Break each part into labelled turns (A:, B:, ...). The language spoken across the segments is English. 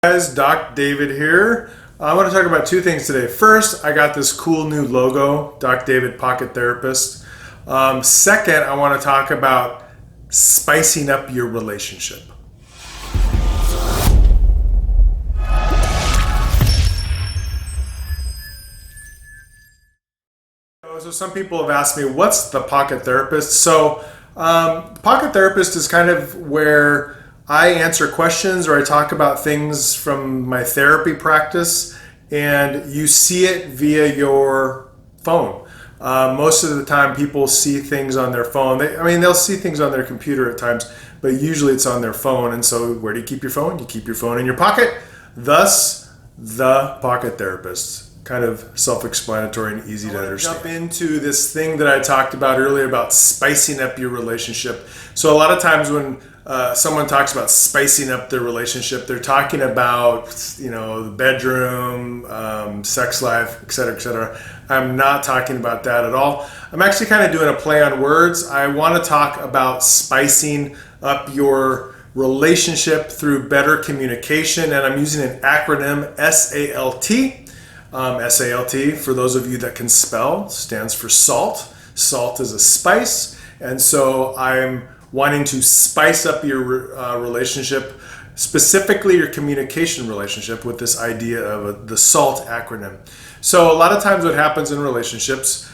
A: Guys, Doc David here. I want to talk about two things today. First, I got this cool new logo, Doc David Pocket Therapist. Second, I want to talk about spicing up your relationship. So some people have asked me, what's the Pocket Therapist? Pocket Therapist is kind of where I answer questions or I talk about things from my therapy practice, and you see it via your phone. Most of the time people see things on their phone. They'll see things on their computer at times, but usually it's on their phone. And so where do you keep your phone? You keep your phone in your pocket. Thus, the Pocket Therapist. Kind of self-explanatory and easy to understand. Jump into this thing that I talked about earlier about spicing up your relationship. So a lot of times when someone talks about spicing up their relationship, they're talking about, the bedroom, sex life, etc., etc. I'm not talking about that at all. I'm actually kind of doing a play on words. I want to talk about spicing up your relationship through better communication, and I'm using an acronym, SALT. SALT, for those of you that can spell, stands for salt. Salt is a spice, and so I'm wanting to spice up your relationship, specifically your communication relationship, with this idea of the SALT acronym. So a lot of times what happens in relationships,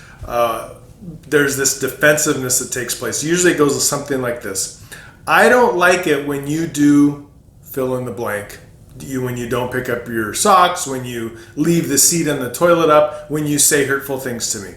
A: there's this defensiveness that takes place. Usually it goes something like this. I don't like it when you do fill in the blank. When you don't pick up your socks, when you leave the seat in the toilet up, when you say hurtful things to me.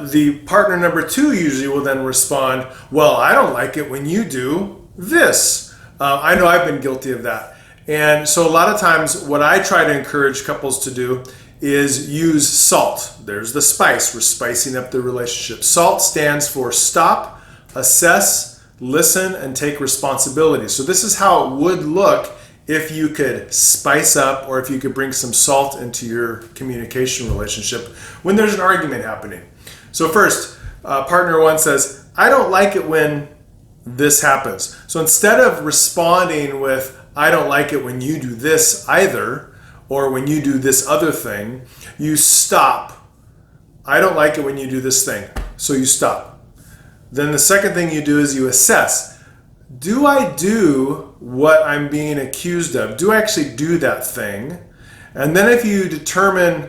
A: The partner number two usually will then respond, well, I don't like it when you do this. I know I've been guilty of that. And so a lot of times what I try to encourage couples to do is use SALT. There's the spice. We're spicing up the relationship. SALT stands for stop, assess, listen, and take responsibility. So this is how it would look if you could spice up, or if you could bring some salt into your communication relationship when there's an argument happening. So first, partner one says, I don't like it when this happens. So instead of responding with, I don't like it when you do this either, or when you do this other thing, you stop. I don't like it when you do this thing. So you stop. Then the second thing you do is you assess. Do I do what I'm being accused of? Do I actually do that thing? And then if you determine,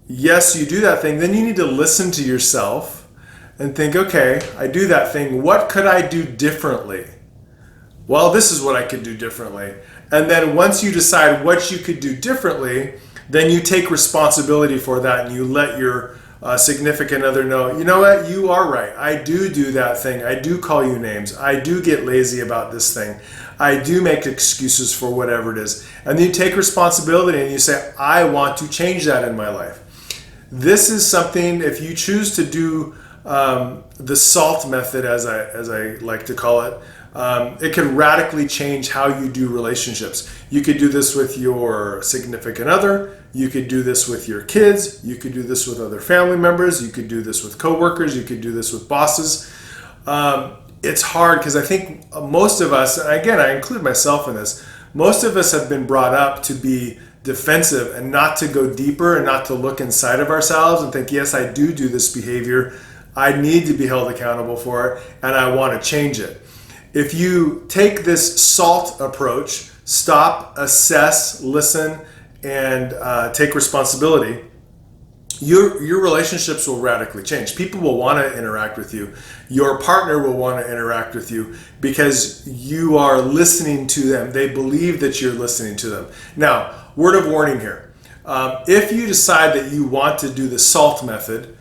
A: yes, you do that thing, then you need to listen to yourself and think, okay, I do that thing. What could I do differently? Well, this is what I could do differently. And then once you decide what you could do differently, then you take responsibility for that and you let your significant other know, you know what, you are right. I do that thing. I do call you names. I do get lazy about this thing. I do make excuses for whatever it is. And then you take responsibility and you say, I want to change that in my life. This is something, if you choose to do the SALT method, as I like to call it, it can radically change how you do relationships. You could do this with your significant other. You could do this with your kids. You could do this with other family members. You could do this with coworkers. You could do this with bosses. It's hard because I think most of us, and again, I include myself in this, most of us have been brought up to be defensive and not to go deeper and not to look inside of ourselves and think, yes, I do this behavior. I need to be held accountable for it, and I want to change it. If you take this SALT approach, stop, assess, listen, and take responsibility, your relationships will radically change. People will want to interact with you. Your partner will want to interact with you because you are listening to them. They believe that you're listening to them. Now, word of warning here. If you decide that you want to do the SALT method,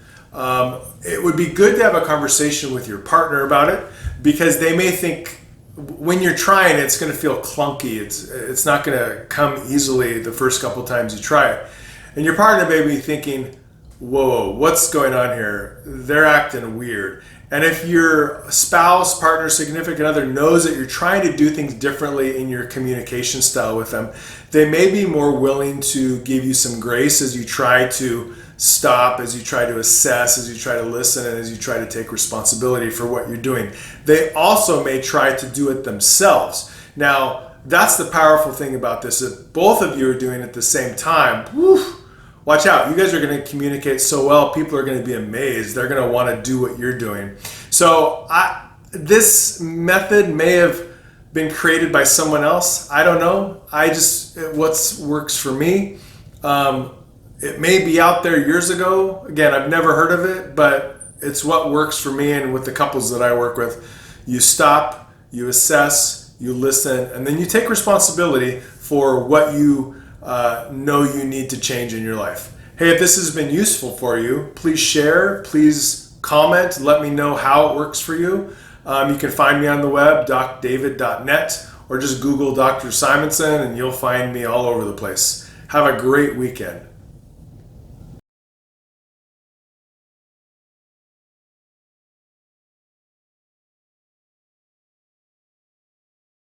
A: it would be good to have a conversation with your partner about it, because they may think when you're trying, it's going to feel clunky. It's not going to come easily the first couple times you try it. And your partner may be thinking, whoa, what's going on here? They're acting weird. And if your spouse, partner, significant other knows that you're trying to do things differently in your communication style with them, they may be more willing to give you some grace as you try to stop, as you try to assess, as you try to listen, and as you try to take responsibility for what you're doing. They also may try to do it themselves. Now, that's the powerful thing about this. If both of you are doing it at the same time, whew, watch out. You guys are going to communicate so well. People are going to be amazed. They're going to want to do what you're doing. So this method may have been created by someone else. I don't know. What works for me. It may be out there years ago. Again, I've never heard of it, but it's what works for me and with the couples that I work with. You stop, you assess, you listen, and then you take responsibility for what you know you need to change in your life. Hey, if this has been useful for you, please share, please comment, let me know how it works for you. You can find me on the web, docdavid.net, or just Google Dr. Simonson and you'll find me all over the place. Have a great weekend.